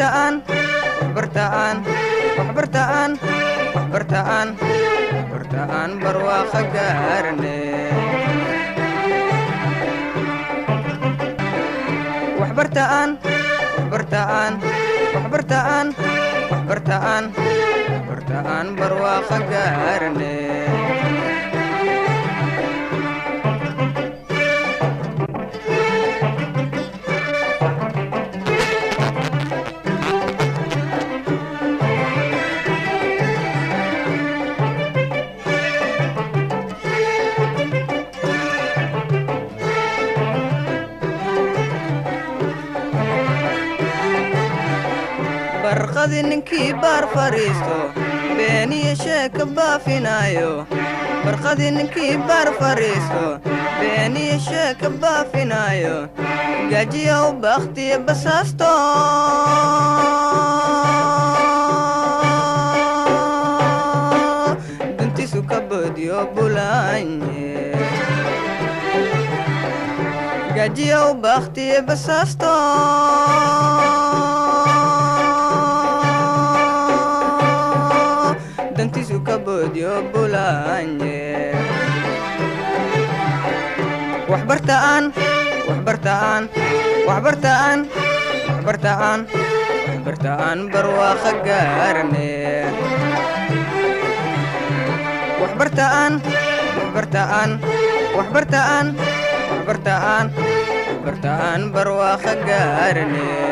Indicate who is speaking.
Speaker 1: waxbartaan waxbartaan waxbartaan waxbartaan waxbartaan barwaaqo gaarne waxbartaan waxbartaan waxbartaan waxbartaan waxbartaan barwaaqo gaarne barqadi ninkii baar fariisto beeniyo sheeka baafinayo barqadi ninkii baar fariisto beeniyo sheeka baafinayo gajiya u bakhtiya basaasto duntisu ka boodiyo bulaanye gajiya u bakhtiya basaasto dantisu ka boodiyo bulaanye waxbartaan waxbartaan waxbartaan waxbartaan waxbartaan barwaaqo gaarne waxbartaan waxbartaan waxbartaan waxbartaan waxbartaan barwaaqo gaarne